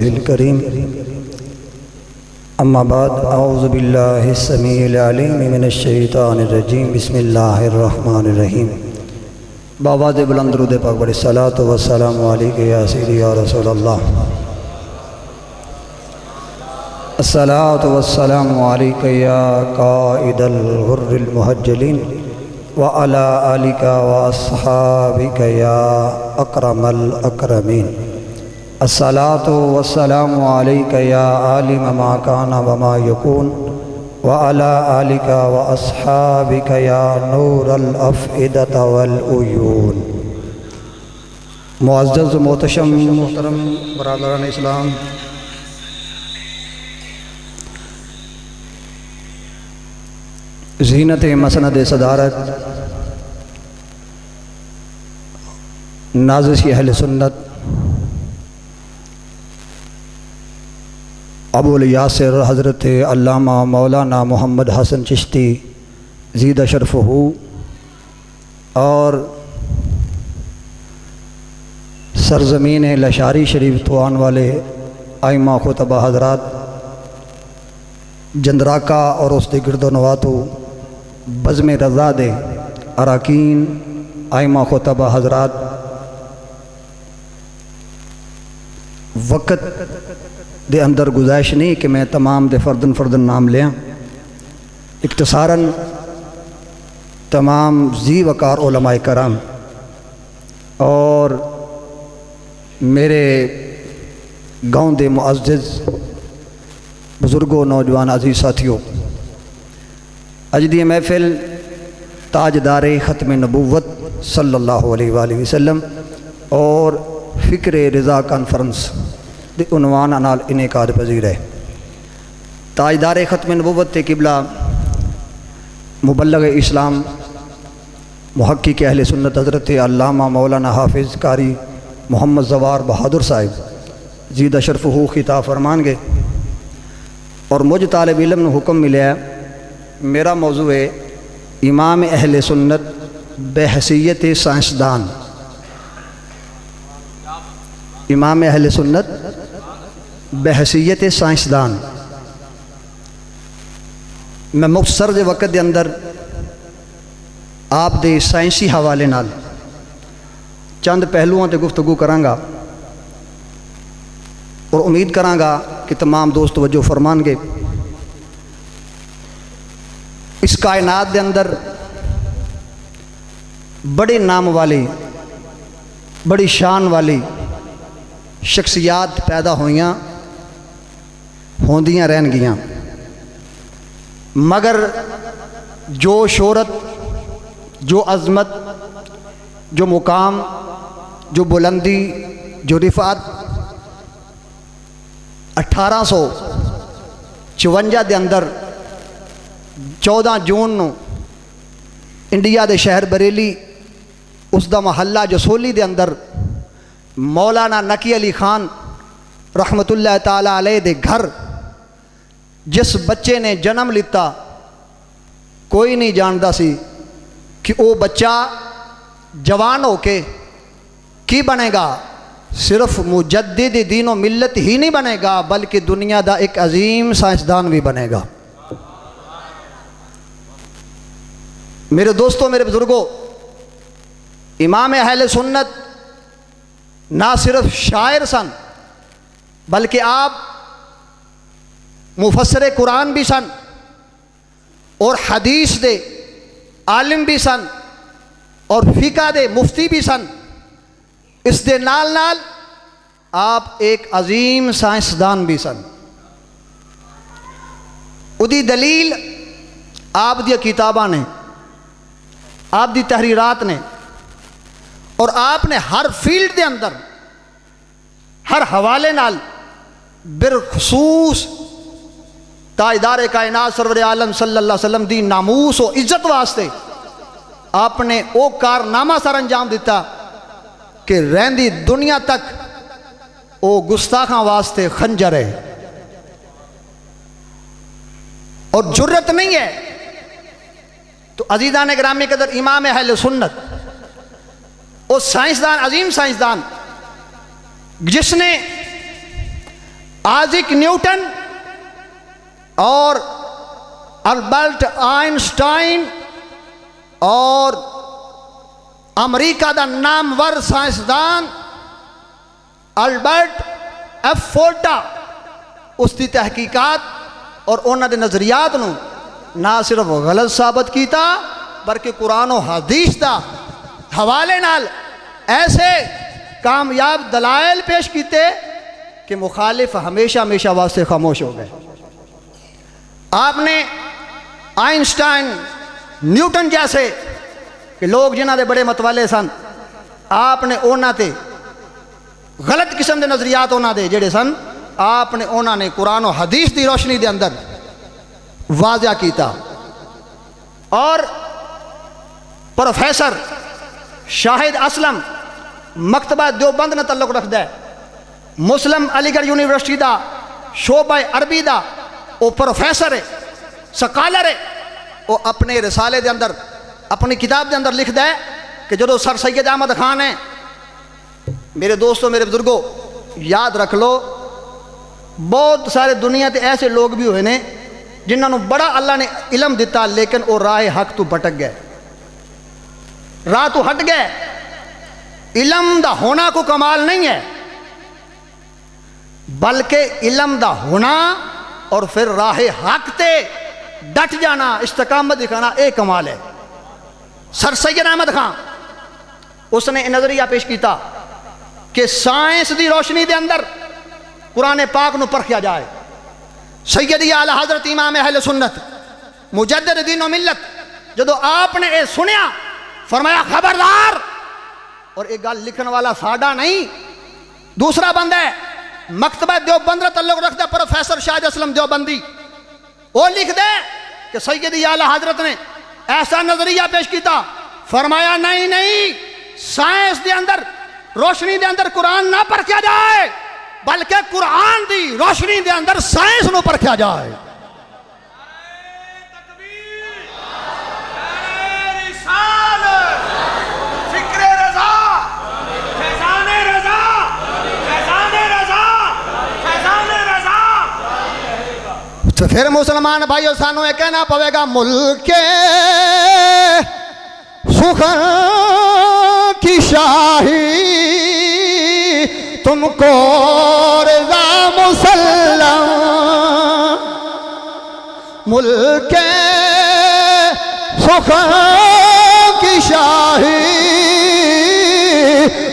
الكريم اما بعد اعوذ باللہ السمیع العلیم من الشیطان الرجیم بسم اللہ الرحمن الرحیم بآواز بلند درود پاک بڑے الصلاۃ والسلام علیک یا سیدی یا رسول اللہ الصلاۃ والسلام علیک یا قائد الغر المحجلین وعلی آلک واصحابک یا اکرم الاکرمین الصلاۃ والسلام علیک یا عالم ما کان وما یکون وعلی آلک واصحابک یا نور الافئدۃ والعیون۔ معزز محتشم محترم برادران اسلام، زینت مسند صدارت نازشی اہل سنت ابو الیاسر حضرت علامہ مولانا محمد حسن چشتی زید شرفہ اور سرزمین لشاری شریف توان والے ائمہ خطبہ حضرات، جندراکا اور اس کے گرد و نواتو بزم رضاد اراکین ائمہ خطبہ حضرات، وقت دے اندر گزائش نہیں کہ میں تمام دے فردن فردن نام لیاں، اختصاراً تمام ذی وقار علماء کرام اور میرے گاؤں دے معزز بزرگوں، نوجوان عزیز ساتھیوں، اج دی محفل تاجدار ختم نبوت صلی اللہ علیہ وآلہ وسلم اور فکر رضا کانفرنس دے عنوان نال انعقاد پذیر ہے۔ تاجدار ختم نبوت تے قبلہ مبلغ اسلام محقق اہل سنت حضرت علامہ مولانا حافظ قاری محمد زوار بہادر صاحب زیدہ شرفہ خطاب فرمان گے، اور مجھ طالب علم نے حکم ملیا میرا موضوع ہے امام اہل سنت بحیثیت سائنسدان۔ امام اہل سنت بحیثیت سائنسدان۔ میں مختصر دے وقت دے اندر آپ دے سائنسی حوالے نال چند پہلوؤں تے گفتگو کرانگا اور امید کرانگا کہ تمام دوست توجہ فرمان گے۔ اس کائنات دے اندر بڑے نام والی، بڑی شان والی شخصیات پیدا ہوئیاں، ہوندیاں رہن گیاں، مگر جو شہرت، جو عظمت، جو مقام، جو بلندی، جو رفعت 1854 دے اندر 14 جون نو انڈیا دے شہر بریلی اس دا محلہ جسولی دے اندر مولانا نقی علی خان رحمت اللہ تعالیٰ علیہ دے گھر جس بچے نے جنم لیتا کوئی نہیں جاندا سی کہ وہ بچہ جوان ہو کے کی بنے گا، صرف مجدد دین و ملت ہی نہیں بنے گا بلکہ دنیا دا ایک عظیم سائنسدان بھی بنے گا۔ میرے دوستوں، میرے بزرگوں، امام اہل سنت نہ صرف شاعر سن بلکہ آپ مفسر قرآن بھی سن اور حدیث دے عالم بھی سن اور فقہ دے مفتی بھی سن۔ اس دے نال نال آپ ایک عظیم سائنسدان بھی سن۔ ادی دلیل آپ دی کتاباں نے، آپ دی تحریرات نے، اور آپ نے ہر فیلڈ دے اندر ہر حوالے نال بالخصوص تاجدار کائنات سرور عالم صلی اللہ علیہ وسلم دی ناموس و عزت واسطے آپ نے او کارنامہ سر انجام دیتا کہ رہندی دنیا تک او گستاخاں واسطے خنجر ہے اور جرت نہیں ہے۔ تو عزیزان گرامی قدر، امام اہل سنت وہ سائنسدان، عظیم سائنسدان، جس نے آئزک نیوٹن اور البرٹ آئنسٹائن اور امریکہ دا نامور سائنسدان البرٹ ایف فورٹا اس دی تحقیقات اور انہاں دے نظریات نو نہ صرف غلط ثابت کیتا بلکہ قرآن و حدیث دا حوالے نال ایسے کامیاب دلائل پیش کیتے کہ مخالف ہمیشہ ہمیشہ واسطے خاموش ہو گئے. آپ نے آئنسٹائن نیوٹن جیسے کہ لوگ جنہ دے بڑے متوالے سن آپ نے اونا تے غلط قسم دے نظریات اونا دے جڑے سن آپ نے اونا نے قرآن و حدیث دی روشنی دے اندر واضح کیتا. اور پروفیسر شاہد اسلم مکتبہ دیوبند نے تعلق رکھ ہے مسلم علی گڑھ یونیورسٹی دا شعبہ عربی دا وہ پروفیسر ہے سکالر ہے. وہ اپنے رسالے دے اندر اپنی کتاب دے اندر لکھ ہے کہ جدو سر سید احمد خان ہیں میرے دوستوں میرے بزرگوں یاد رکھ لو بہت سارے دنیا تے ایسے لوگ بھی ہوئے نے جنہوں نے بڑا اللہ نے علم دیتا لیکن وہ راہ حق تو بھٹک گئے راہ تو ہٹ گئے. علم دا ہونا کو کمال نہیں ہے بلکہ علم دا ہونا اور پھر راہ حق تے ڈٹ جانا استقامت دکھانا ایک کمال ہے. سر سید احمد خان اس نے نظریہ پیش کیتا کہ سائنس دی روشنی دے اندر قرآن پاک نو پرکھیا جائے. سیدی اعلی حضرت امام اہل سنت مجدد دین و ملت جدو آپ نے اے سنیا فرمایا خبردار. اور ایک گل لکھن والا ساڈا نہیں دوسرا بندہ ہے مکتبہ دیوبند تعلق رکھتا پروفیسر شاہد اسلم دیوبندی وہ لکھ دے کہ سیدی اعلی حضرت نے ایسا نظریہ پیش کیتا فرمایا نہیں سائنس دے اندر روشنی دے اندر قرآن نہ پرکھیا جائے بلکہ قرآن دی روشنی دے اندر سائنس نو پرکھیا جائے. تو پھر مسلمان بھائیو سانو یہ کہنا پوے گا ملک سخن کی شاہی تم کو رضا مسلم ملک سخن کی شاہی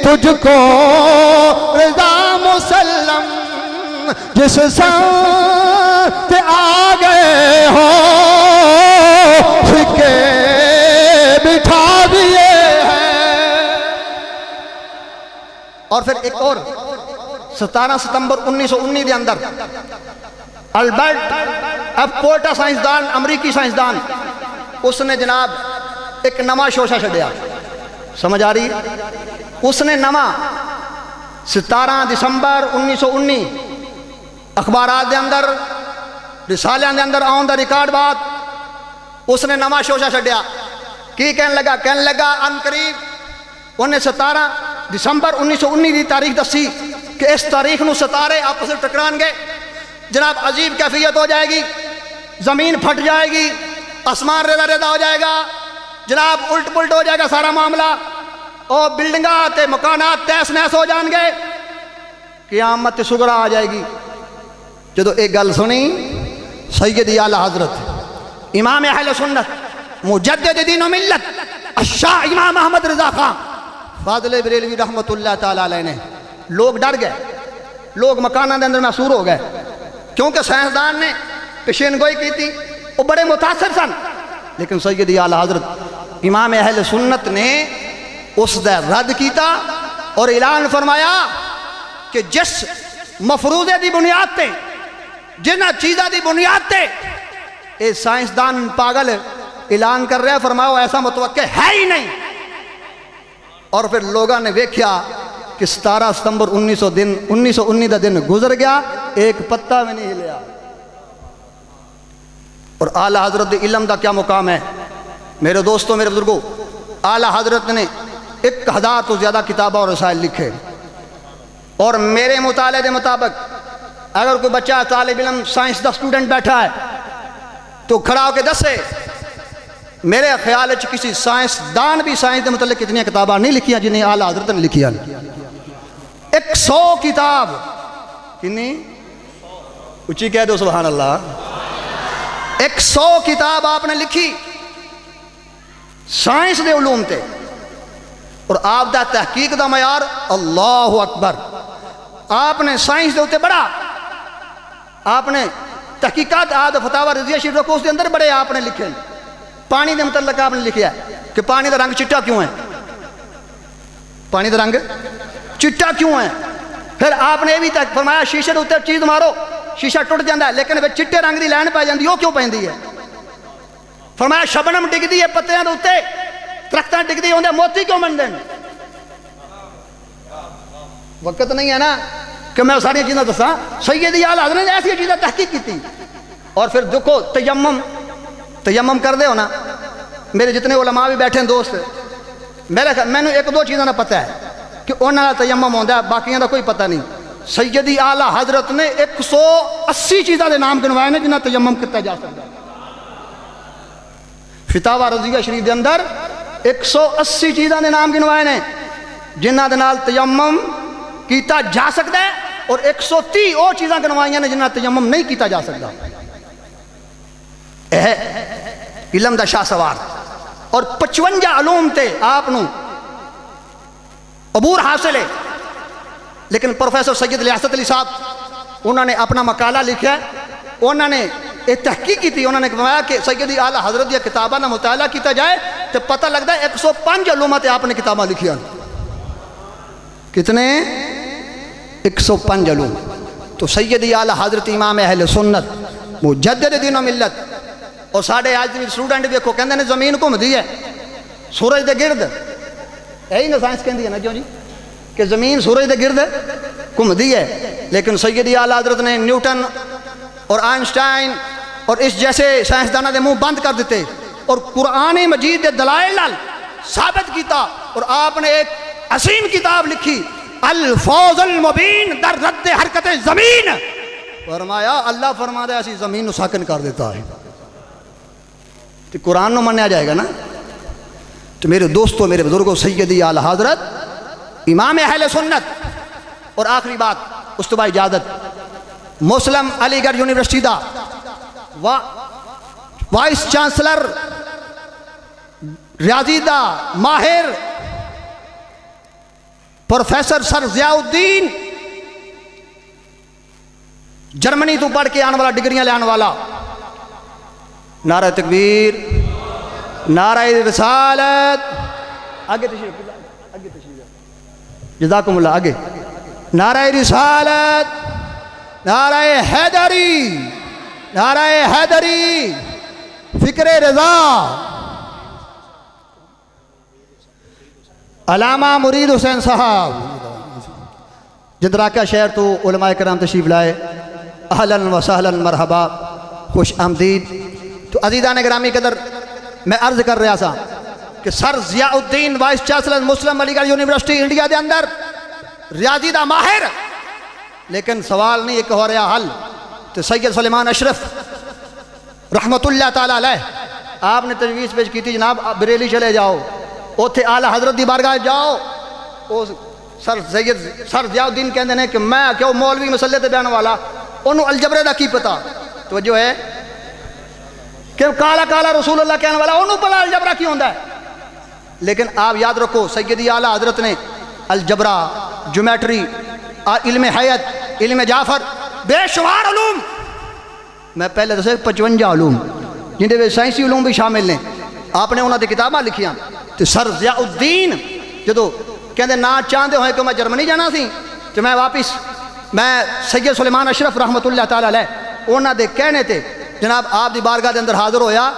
تجھ کو رضا مسلم جس سنت آ گئے ہو سکے بٹھا دیے ہیں. اور پھر ایک اور 17 ستمبر 1919 دے اندر البرٹ ایف فورٹا سائنسدان امریکی سائنسدان اس نے جناب ایک نواں شوشہ چھڑیا سمجھ آ رہی اس نے نواں 17 دسمبر 1919 اخبارات دے اندر رسالیاں دے اندر آن دا ریکارڈ بات اس نے نواں شوشہ چھڑیا کی کہنے لگا ان قریب انہیں 17 دسمبر 1919 دی تاریخ دسی کہ اس تاریخ نو ستارے آپس میں ٹکران گئے جناب عجیب کیفیت ہو جائے گی زمین پھٹ جائے گی آسمان ریزہ ریزہ ہو جائے گا جناب الٹ پلٹ ہو جائے گا سارا معاملہ اور بلڈنگاں تے مکانات تیس نیس ہو جان گے قیامت صغریٰ آ جائے گی. جدو ایک گل سنی سیدی اعلی حضرت امام اہل سنت مجدد دین و ملت الشاہ امام احمد رضا خان فاضل بریلوی رحمت اللہ تعالیٰ علیہ نے لوگ ڈر گئے لوگ مکانوں کے اندر محصور ہو گئے کیونکہ سائنسدان نے پیشین گوئی کی تھی وہ بڑے متاثر سن لیکن سیدی اعلی حضرت امام اہل سنت نے اس دا رد کیتا اور اعلان فرمایا کہ جس مفروضے دی بنیاد تے جنہ چیزہ دی بنیاد تے اے سائنسدان پاگل اعلان کر رہے فرمایا ایسا متوقع ہے ہی نہیں. اور پھر لوگاں نے دیکھا کہ 17 ستمبر 1919 دا دن گزر گیا ایک پتہ میں نہیں ہلیا. اور اعلی حضرت علم دا کیا مقام ہے میرے دوستوں میرے بزرگوں اعلی حضرت نے 1000 تو زیادہ کتابہ اور رسائل لکھے اور میرے مطالعے دے مطابق اگر کوئی بچہ طالب علم سائنس دا سٹوڈنٹ بیٹھا ہے تو کھڑا ہو کے دسے میرے خیال ہے کسی سائنس دان بھی سائنس دے متعلق کتنی کتاباں نہیں لکھیاں جنہیں اعلیٰ حضرت نے لکھیاں 100 کتاب کنی اچھی کہہ دو سبحان اللہ 100 کتاب آپ نے لکھی سائنس دے علوم تے اور آپ دا تحقیق دا معیار اللہ اکبر آپ نے سائنس دے ہوتے بڑا آپ نے تحقیقات آد فتاوہ رضیہ شریف رکھو اس دے اندر بڑے آپ نے لکھے پانی دے متعلق آپ نے لکھیا ہے کہ پانی دا رنگ چٹا کیوں ہے پانی دا رنگ چٹا کیوں ہے پھر آپ نے بھی تک فرمایا شیشے دے اوتے چیز مارو شیشہ ٹوٹ جاندہ ہے لیکن چٹے رنگ دی لائن پہ جاندی وہ کیوں پہندی ہے فرمایا شبنم ڈگ دی ہے پتیاں دے اوتے درختاں ڈگ دی ہوندے موتی کیوں بن دین وقت نہیں ہے نا کہ میں ساری چیزیں دساں سیدی اعلیٰ حضرت نے ایسی چیزیں تحقیق کی تھی اور پھر دیکھو تیمم کر دے ہو نا میرے جتنے علماء بھی بیٹھے ہیں دوست میں نے ایک دو چیزیں نہ پتہ ہے کہ انہوں نے تیمم ہوندہ ہے باقیاں دا کوئی پتہ نہیں سیدی اعلیٰ حضرت نے 180 چیزیں دے نام گنوائے نے جنہیں تیمم کتا جا سکتا ہے فتاوہ رضیہ شریف دے اندر 180 چیزیں دے نام گنوائے نے جنہ دے نال تیمم کیتا جا سکتا ہے اور 130 اور چیزیں گنوائیاں نے جنہ تیمم نہیں کیتا جا سکتا علم دا شاہ سوار اور 55 علوم تے آپ نو عبور حاصل ہے لیکن پروفیسر سید لیاست علی صاحب انہوں نے اپنا مقالہ لکھا ہے انہوں نے ایک تحقیق کی تھی انہوں نے کہا کہ سیدی اعلیٰ حضرت یا کتابہ نہ مطالعہ کیتا جائے تو پتہ لگتا ہے 105 علومات آپ نے کتابہ لکھی ہیں کتنے 105 علوم تو سیدی اعلیٰ حضرت امام اہل سنت مجدد دین و ملت اور ساڑھے آج بھی سٹوڈنٹ بھی کو کہندے نے زمین گھوم دی ہے سورج دے گرد یہی نا سائنس کہندی ہے نا جو جی کہ زمین سورج دے گرد گھوم دی ہے لیکن سیدی اعلیٰ حضرت نے نیوٹن اور آئنسٹائن اور اس جیسے سائنسدانہ دے منہ بند کر دیتے اور قرآن مجید دے دلائل نال ثابت کیتا اور آپ نے ایک عظیم کتاب لکھی الفوز المبین در رد حرکت زمین فرمایا اللہ فرما دے ایسی زمین نو ساکن کر دیتا ہے تو قرآن نو منیا جائے گا نا تو میرے دوستو میرے بزرگوں سیدی اعلیٰ حضرت امام اہل سنت اور آخری بات استبائی اجازت مسلم علی گڑھ یونیورسٹی دا وائس چانسلر ریاضی دا ماہر پروفیسر سر ضیاء الدین جرمنی تو پڑھ کے آنے والا ڈگریاں لے آنے والا نعرہ تکبیر نعرہ رسالت آگے تشریف جزاکم اللہ آگے نعرہ رسالت نعرہ حیدری نعرہ حیدری فکر رضا علامہ مرید حسین صاحب جندراکہ شہر تو علماء کرام تشریف لائے اہلاً و سہلاً مرحبا خوش آمدید تو عزیزان گرامی قدر میں عرض کر رہا تھا کہ سر ضیاء الدین وائس چانسلر مسلم علی گڑھ یونیورسٹی انڈیا دے اندر ریاضی دا ماہر لیکن سوال نہیں ایک ہو رہا حل تو سید سلیمان اشرف رحمت اللہ تعالیٰ علیہ آپ نے تجویز پیش کی تھی جناب بریلی چلے جاؤ اوتھے اعلیٰ حضرت دی بارگاہ جاؤ سر ضیاء الدین کہندے نے کہ میں کیوں مولوی مسئلے تے بیان والا انہوں الجبرے دا کی پتا توجہ ہے کہ کالا کالا رسول اللہ کہنے والا انہوں پتا الجبرہ کی ہوندہ ہے لیکن آپ یاد رکھو سیدی اعلیٰ حضرت نے الجبرہ جیومیٹری علم حیات علم جعفر بے شمار علوم میں پہلے دسے 55 علوم جن دے سائنسی علوم بھی شامل ہیں آپ نے انہوں نے کتاباں لکھیاں تو سر ضیاء الدین جدو کہندے نہ چاہندے ہوئے کہ میں جرمنی جانا سی تو میں واپس میں سید سلیمان اشرف رحمت اللہ تعالیٰ علیہ انہوں دے کہنے تھے جناب آپ دی بارگاہ دے اندر حاضر ہویا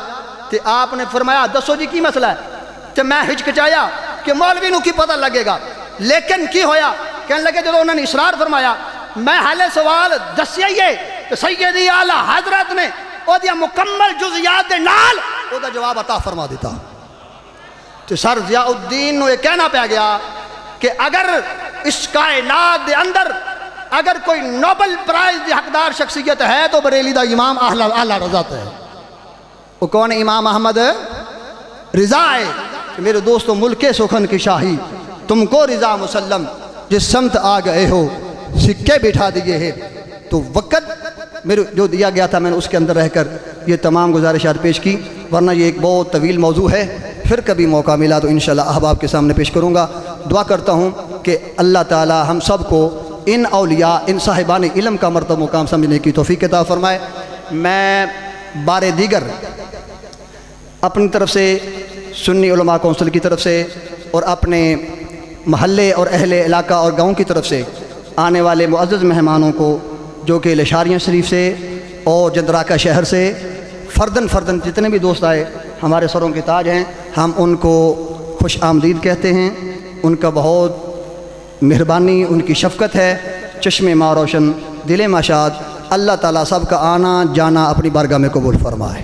تو آپ نے فرمایا دسو جی کی مسئلہ ہے تو میں ہچکچایا کہ مولوی نو کی پتہ لگے گا لیکن کی ہویا کہنے لگے جدو انہوں نے اصرار فرمایا میں حل سوال دسیئے کہ سیدی اعلیٰ حضرت نے او دیا مکمل جزیات دے نال او دا جواب عطا فرما دیتا تو سر ضیاء الدین نو یہ کہنا پہ گیا کہ اگر اس کائنات دے اندر اگر کوئی نوبل پرائز دی حقدار شخصیت ہے تو بریلی دا امام اعلیٰ رضا ہے۔ وہ کون ہے؟ امام احمد رضا ہے کہ میرے دوستو ملک سخن کی شاہی تم کو رضا مسلم، جس سمت آ گئے ہو سکے بٹھا دیے ہیں۔ تو وقت میرے جو دیا گیا تھا میں نے اس کے اندر رہ کر یہ تمام گزارشات پیش کی، ورنہ یہ ایک بہت طویل موضوع ہے، پھر کبھی موقع ملا تو انشاءاللہ احباب کے سامنے پیش کروں گا۔ دعا کرتا ہوں کہ اللہ تعالی ہم سب کو ان اولیاء، ان صاحبان علم کا مرتبہ مقام سمجھنے کی توفیق عطا فرمائے۔ میں بار دیگر اپنی طرف سے، سنی علماء کونسل کی طرف سے اور اپنے محلے اور اہل علاقہ اور گاؤں کی طرف سے آنے والے معزز مہمانوں کو جو کہ لشاریاں شریف سے اور جندراکا شہر سے فردن جتنے بھی دوست آئے ہمارے سروں کے تاج ہیں، ہم ان کو خوش آمدید کہتے ہیں۔ ان کا بہت مہربانی، ان کی شفقت ہے، چشم ماں روشن، دل ماشاد۔ اللہ تعالیٰ سب کا آنا جانا اپنی بارگاہ میں قبول فرمائے۔